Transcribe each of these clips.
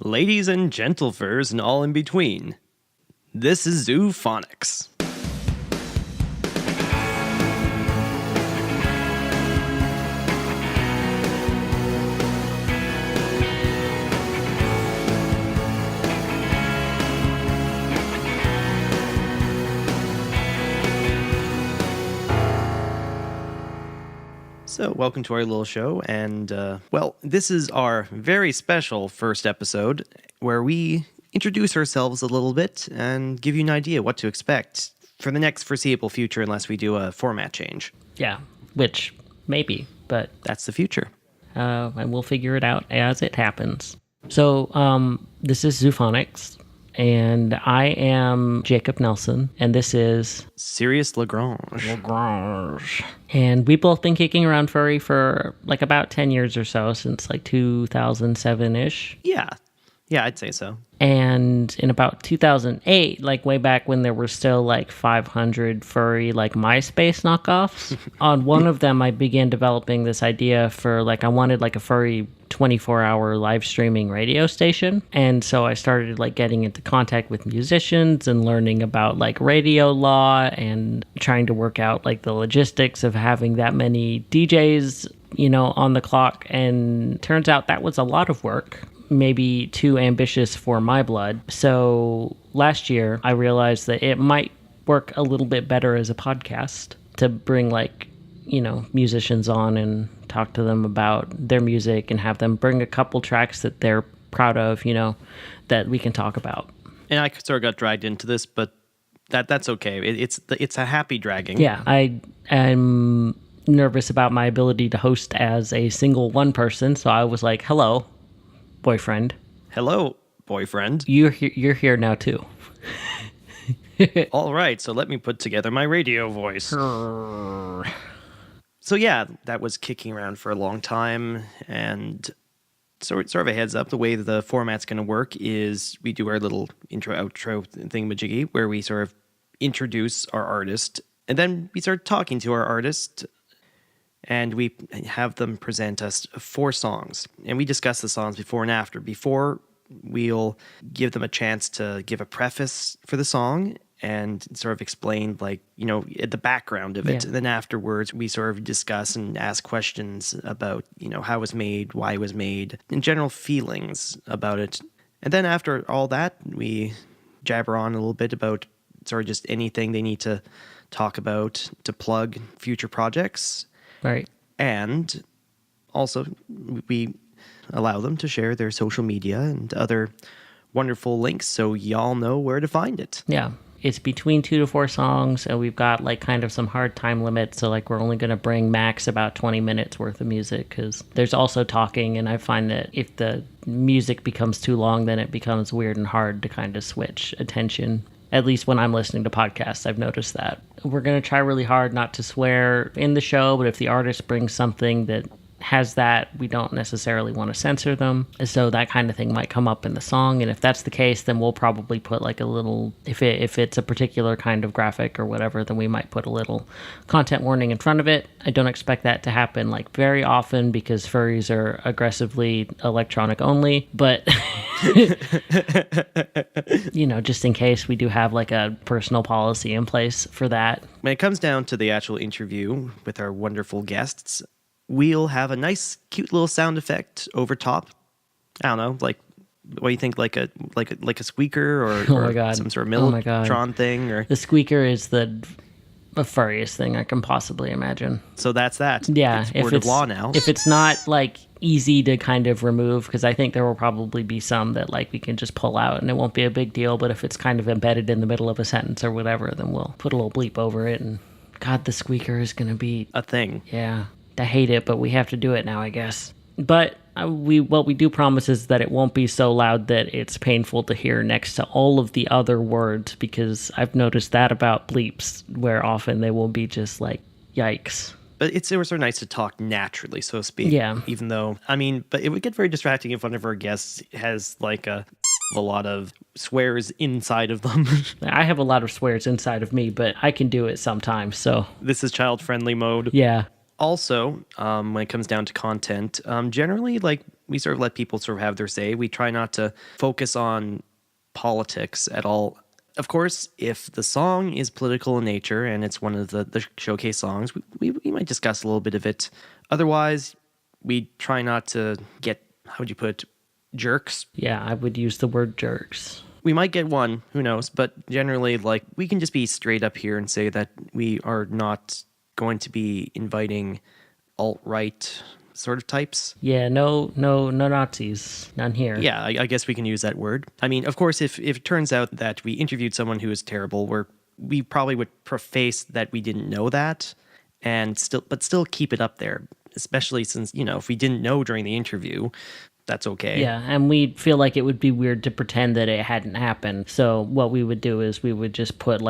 Ladies and gentlefers and all in between, this is Zoophonics. So, welcome to our little show, and, this is our very special first episode where we introduce ourselves a little bit and give you an idea what to expect for the next foreseeable future unless we do a format change. Yeah, which maybe, but That's the future. and we'll figure it out as it happens. So, this is Zoophonics, and I am Jacob Nelson, and this is Sirius Lagrange. Lagrange. And we've both been kicking around furry for like about 10 years or so, since like 2007-ish. Yeah, I'd say so. And in about 2008, like way back when there were still like 500 furry like MySpace knockoffs, on one of them I began developing this idea for like I wanted like a furry 24-hour live streaming radio station. And so I started like getting into contact with musicians and learning about like radio law and trying to work out like the logistics of having that many DJs, you know, on the clock. And turns out that was a lot of work. Maybe too ambitious for my blood. So last year, I realized that it might work a little bit better as a podcast to bring like, you know, musicians on and talk to them about their music and have them bring a couple tracks that they're proud of, you know, that we can talk about. And I sort of got dragged into this, but that's okay. It's a happy dragging. Yeah, I am nervous about my ability to host as a single one person, so I was like, hello, boyfriend. Hello, boyfriend. You're here now too. All right, so let me put together my radio voice. So yeah, that was kicking around for a long time, and sort of a heads up, the way that the format's going to work is we do our little intro-outro thingamajiggy, where we sort of introduce our artist, and then we start talking to our artist, and we have them present us 4 songs, and we discuss the songs before and after. Before, we'll give them a chance to give a preface for the song and sort of explain, like, you know, the background of it. Yeah. And then afterwards, we sort of discuss and ask questions about, you know, how it was made, why it was made, and general feelings about it. And then after all that, we jabber on a little bit about sort of just anything they need to talk about to plug future projects. Right. And also, we allow them to share their social media and other wonderful links so y'all know where to find it. Yeah. It's between 2 to 4 songs, and we've got like kind of some hard time limits. So like we're only going to bring max about 20 minutes worth of music because there's also talking. And I find that if the music becomes too long, then it becomes weird and hard to kind of switch attention. At least when I'm listening to podcasts, I've noticed that. We're going to try really hard not to swear in the show, but if the artist brings something that has that, we don't necessarily want to censor them. So that kind of thing might come up in the song. And if that's the case, then we'll probably put like a little, if it's a particular kind of graphic or whatever, then we might put a little content warning in front of it. I don't expect that to happen like very often because furries are aggressively electronic only, but you know, just in case we do have like a personal policy in place for that. When it comes down to the actual interview with our wonderful guests, we'll have a nice, cute little sound effect over top. I don't know, like, what do you think, like a squeaker or, Oh my God. some sort of Oh my God. Mellotron thing? Or The squeaker is the furriest thing I can possibly imagine. so that's that. Yeah, it's word of law now. If it's not like easy to kind of remove, because I think there will probably be some that like we can just pull out and it won't be a big deal. But if it's kind of embedded in the middle of a sentence or whatever, then we'll put a little bleep over it. And God, the squeaker is going to be A thing. yeah. I hate it, but we have to do it now, I guess. But what we do promise is that it won't be so loud that it's painful to hear next to all of the other words, because I've noticed that about bleeps, where often they will be just like, yikes. But it was sort of nice to talk naturally, so to speak. Yeah. Even though, I mean, but it would get very distracting if one of our guests has like a lot of swears inside of them. I have a lot of swears inside of me, but I can do it sometimes, so. This is child-friendly mode. Yeah. Also, when it comes down to content, generally, like, we sort of let people sort of have their say. We try not to focus on politics at all. Of course, if the song is political in nature and it's one of the showcase songs, we might discuss a little bit of it. Otherwise, we try not to get, how would you put it, jerks. Yeah, I would use the word jerks. We might get one, who knows, but generally, like, we can just be straight up here and say that we are not going to be inviting alt-right sort of types. Yeah, no Nazis, none here. Yeah, I guess we can use that word. I mean, of course, if it turns out that we interviewed someone who is terrible, we probably would preface that we didn't know that, and still keep it up there. Especially since, if we didn't know during the interview, that's okay. Yeah, and we feel like it would be weird to pretend that it hadn't happened. So what we would do is we would just put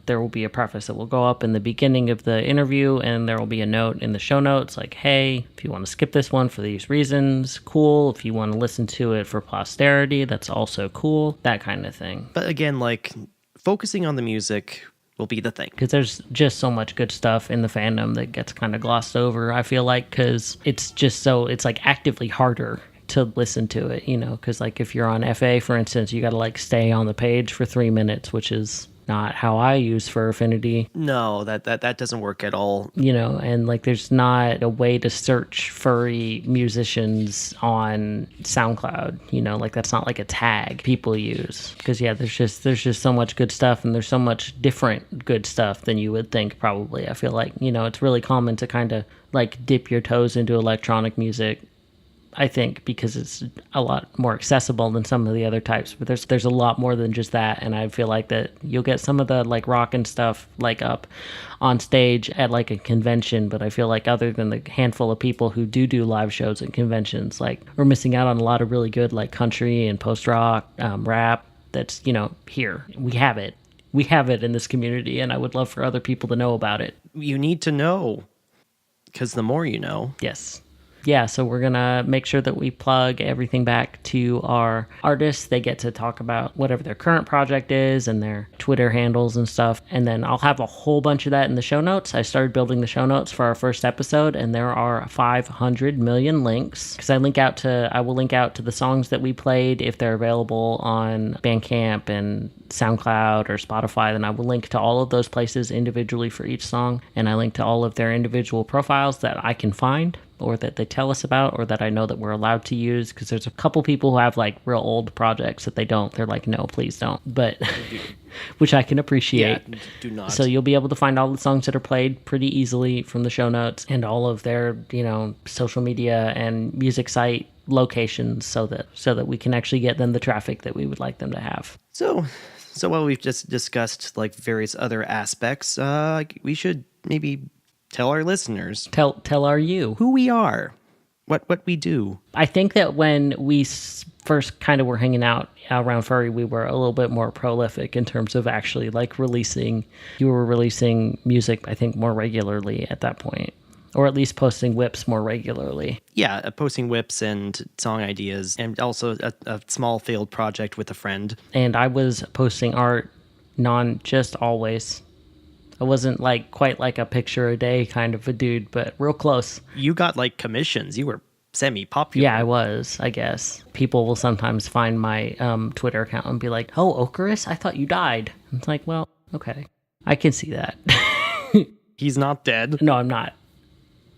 there will be a preface that will go up in the beginning of the interview, and there will be a note in the show notes like, hey, if you want to skip this one for these reasons, cool. If you want to listen to it for posterity, that's also cool. That kind of thing. But again, like, focusing on the music will be the thing. Because there's just so much good stuff in the fandom that gets kind of glossed over, I feel like, because it's like actively harder to listen to it, because like if you're on FA, for instance, you got to like stay on the page for 3 minutes, which is not how I use Fur Affinity. No, that doesn't work at all. And like there's not a way to search furry musicians on SoundCloud, like that's not like a tag people use. Because there's just so much good stuff, and there's so much different good stuff than you would think probably. I feel like, it's really common to kind of like dip your toes into electronic music, I think, because it's a lot more accessible than some of the other types. But there's a lot more than just that, and I feel like that you'll get some of the like rock and stuff like up on stage at like a convention. But I feel like other than the handful of people who do live shows at conventions, like we're missing out on a lot of really good like country and post rock, rap. That's here we have it. We have it in this community, and I would love for other people to know about it. You need to know, because the more you know. Yes. Yeah, so we're going to make sure that we plug everything back to our artists. They get to talk about whatever their current project is and their Twitter handles and stuff. And then I'll have a whole bunch of that in the show notes. I started building the show notes for our first episode, and there are 500 million links. Because I will link out to the songs that we played if they're available on Bandcamp and SoundCloud or Spotify. Then I will link to all of those places individually for each song. And I link to all of their individual profiles that I can find, or that they tell us about, or that I know that we're allowed to use, because there's a couple people who have like real old projects that they don't. They're like, no, please don't. But which I can appreciate. Yeah, do not. So you'll be able to find all the songs that are played pretty easily from the show notes and all of their, social media and music site locations, so that we can actually get them the traffic that we would like them to have. So while we've just discussed like various other aspects, we should maybe tell our listeners. Tell our you. Who we are. What we do. I think that when we first kind of were hanging out around Furry, we were a little bit more prolific in terms of actually like releasing. You were releasing music, I think, more regularly at that point. Or at least posting whips more regularly. Yeah, posting whips and song ideas, and also a small failed project with a friend. And I was posting art, just always. I wasn't like quite like a picture a day kind of a dude, but real close. You got like commissions. You were semi-popular. Yeah, I was, I guess. People will sometimes find my Twitter account and be like, oh, Ocarus, I thought you died. It's like, well, okay. I can see that. He's not dead. No, I'm not.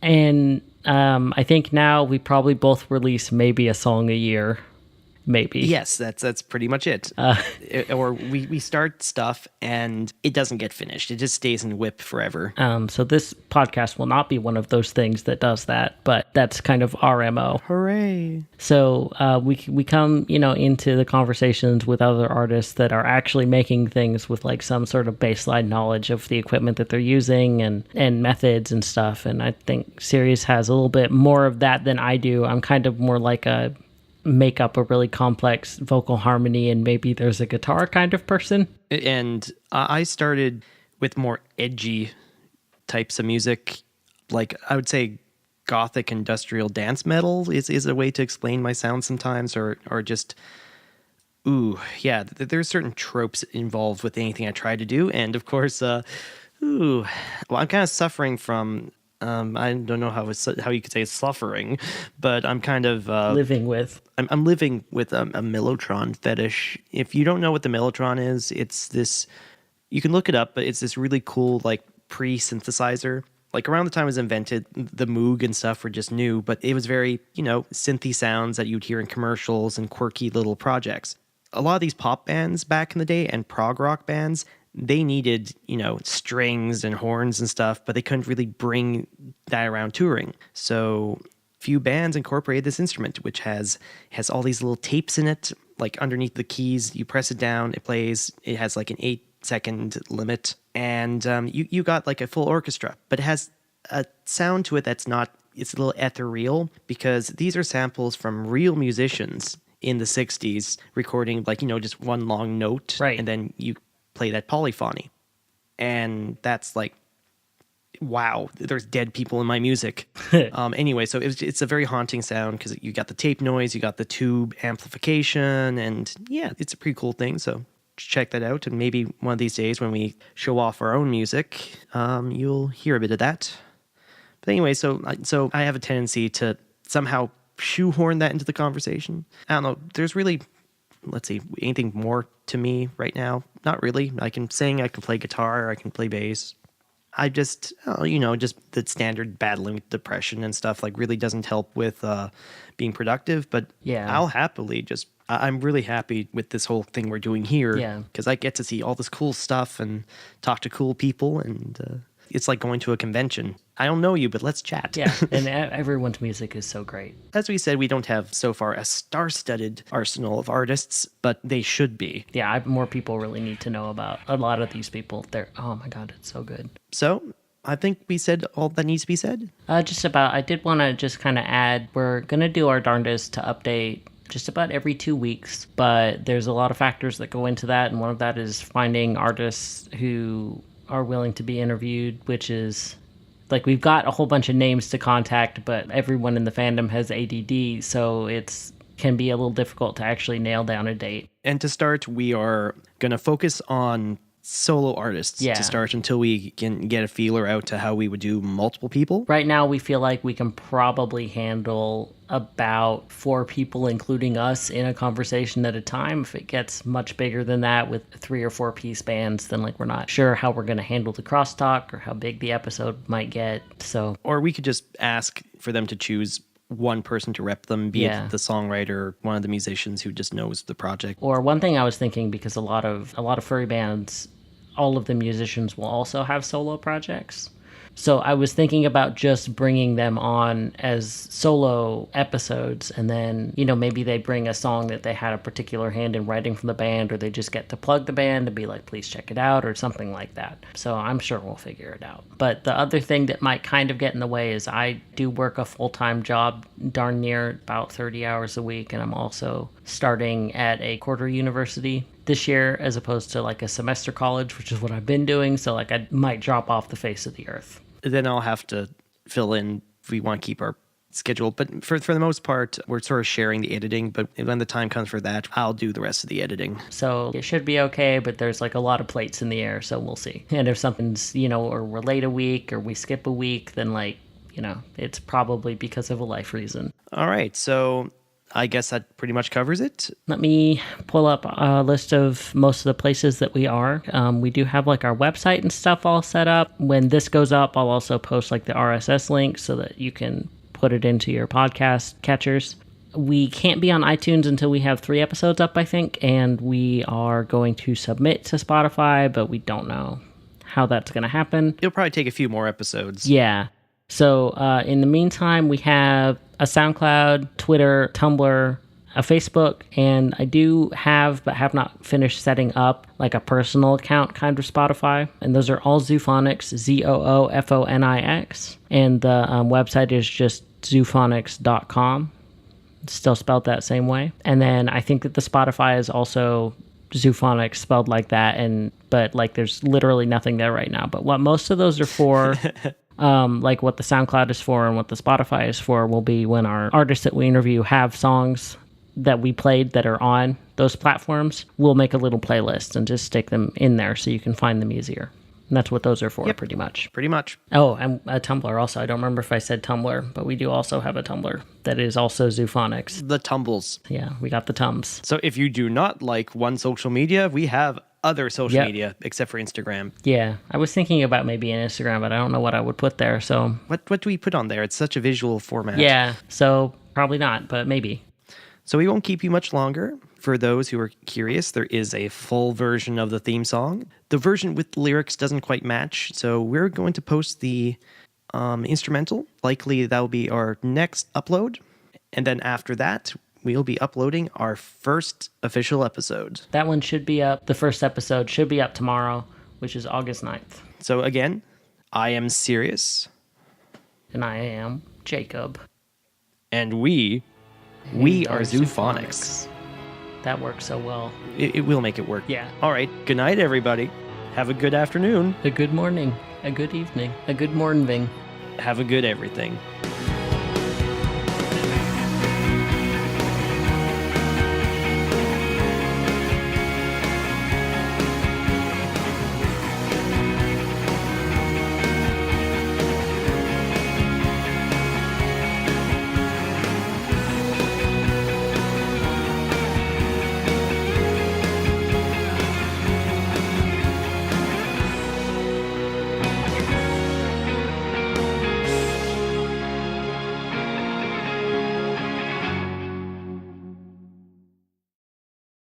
And I think now we probably both release maybe a song a year. Maybe. Yes, that's pretty much it. Or we start stuff and it doesn't get finished. It just stays in whip forever. So this podcast will not be one of those things that does that, but that's kind of our MO. Hooray. So we come, into the conversations with other artists that are actually making things with like some sort of baseline knowledge of the equipment that they're using and methods and stuff. And I think Sirius has a little bit more of that than I do. I'm kind of more like a make up a really complex vocal harmony and maybe there's a guitar kind of person. And I started with more edgy types of music. Like I would say gothic industrial dance metal is a way to explain my sound sometimes, or just, there's certain tropes involved with anything I try to do. And of course, I'm kind of suffering from I don't know how you could say suffering, but I'm kind of Living with. I'm living with a Mellotron fetish. If you don't know what the Mellotron is, it's this. You can look it up, but it's this really cool like pre-synthesizer. Like around the time it was invented, the Moog and stuff were just new, but it was very, synthy sounds that you'd hear in commercials and quirky little projects. A lot of these pop bands back in the day and prog rock bands, they needed, strings and horns and stuff, but they couldn't really bring that around touring. So few bands incorporated this instrument, which has all these little tapes in it, like underneath the keys. You press it down, it plays. It has like an 8-second limit, and you got like a full orchestra, but it has a sound to it that's not. It's a little ethereal because these are samples from real musicians in the 60s recording like just one long note, right? And then you play that polyphony, and that's like, wow, there's dead people in my music. Anyway, so it's a very haunting sound because you got the tape noise, you got the tube amplification, and yeah, it's a pretty cool thing. So check that out, and maybe one of these days when we show off our own music, you'll hear a bit of that. But anyway, so I have a tendency to somehow shoehorn that into the conversation. I don't know. There's really, let's see, anything more to me right now? Not really. I can sing, I can play guitar, I can play bass. I just, just the standard battling with depression and stuff like really doesn't help with being productive. But yeah, I'll happily I'm really happy with this whole thing we're doing here. Yeah. Because I get to see all this cool stuff and talk to cool people, and it's like going to a convention. I don't know you, but let's chat. Yeah, and everyone's music is so great. As we said, we don't have so far a star-studded arsenal of artists, but they should be. Yeah, more people really need to know about a lot of these people. Oh my God, it's so good. So I think we said all that needs to be said. I did want to just kind of add, we're going to do our darndest to update just about every 2 weeks, but there's a lot of factors that go into that, and one of that is finding artists who are willing to be interviewed, which is like we've got a whole bunch of names to contact, but everyone in the fandom has ADD, so it's can be a little difficult to actually nail down a date. And to start, we are going to focus on solo artists to start until we can get a feeler out to how we would do multiple people. Right now, we feel like we can probably handle about 4 people, including us, in a conversation at a time. If it gets much bigger than that with 3 or 4 piece bands, then we're not sure how we're going to handle the crosstalk or how big the episode might get. So, or we could just ask for them to choose one person to rep them, be it the songwriter or one of the musicians who just knows the project. Or one thing I was thinking, because a lot of furry bands, all of the musicians will also have solo projects. So I was thinking about just bringing them on as solo episodes, and then, maybe they bring a song that they had a particular hand in writing from the band, or they just get to plug the band and be like, please check it out, or something like that. So I'm sure we'll figure it out. But the other thing that might kind of get in the way is I do work a full-time job darn near about 30 hours a week, and I'm also starting at a quarter university this year as opposed to like a semester college, which is what I've been doing. So I might drop off the face of the earth. Then I'll have to fill in if we want to keep our schedule. But for the most part, we're sort of sharing the editing. But when the time comes for that, I'll do the rest of the editing. So it should be okay, but there's a lot of plates in the air, so we'll see. And if something's, or we're late a week or we skip a week, then it's probably because of a life reason. All right. So I guess that pretty much covers it. Let me pull up a list of most of the places that we are. We do have our website and stuff all set up. When this goes up, I'll also post the RSS link so that you can put it into your podcast catchers. We can't be on iTunes until we have 3 episodes up, I think, and we are going to submit to Spotify, but we don't know how that's going to happen. It'll probably take a few more episodes. Yeah. So in the meantime, we have a SoundCloud, Twitter, Tumblr, a Facebook, and I do have, but have not finished setting up, a personal account kind of Spotify. And those are all Zoophonics, Zoophonix. And the website is just zoophonics.com. Still spelled that same way. And then I think that the Spotify is also Zoophonics spelled like that, but there's literally nothing there right now. But what most of those are for... what the SoundCloud is for and what the Spotify is for will be when our artists that we interview have songs that we played that are on those platforms. We'll make a little playlist and just stick them in there so you can find them easier. And that's what those are for, pretty much. Pretty much. Oh, and a Tumblr also. I don't remember if I said Tumblr, but we do also have a Tumblr that is also Zoophonics. The Tumbles. Yeah, we got the Tums. So if you do not like one social media, we have other social Yep. media except for Instagram. Yeah, I was thinking about maybe an Instagram, but I don't know what I would put there. So What do we put on there? It's such a visual format. yeah, so probably not, but maybe. So we won't keep you much longer. For those who are curious, there is a full version of the theme song. The version with lyrics doesn't quite match, so we're going to post the instrumental. Likely that will be our next upload. And then after that, we'll be uploading our first official episode. That one should be up. The first episode should be up tomorrow, which is August 9th. So again, I am Sirius, And I am Jacob. and we are Zoophonics. That works so well. It will make it work. Yeah. All right. Good night, everybody. Have a good afternoon. A good morning, a good evening, a good morning. Have a good everything.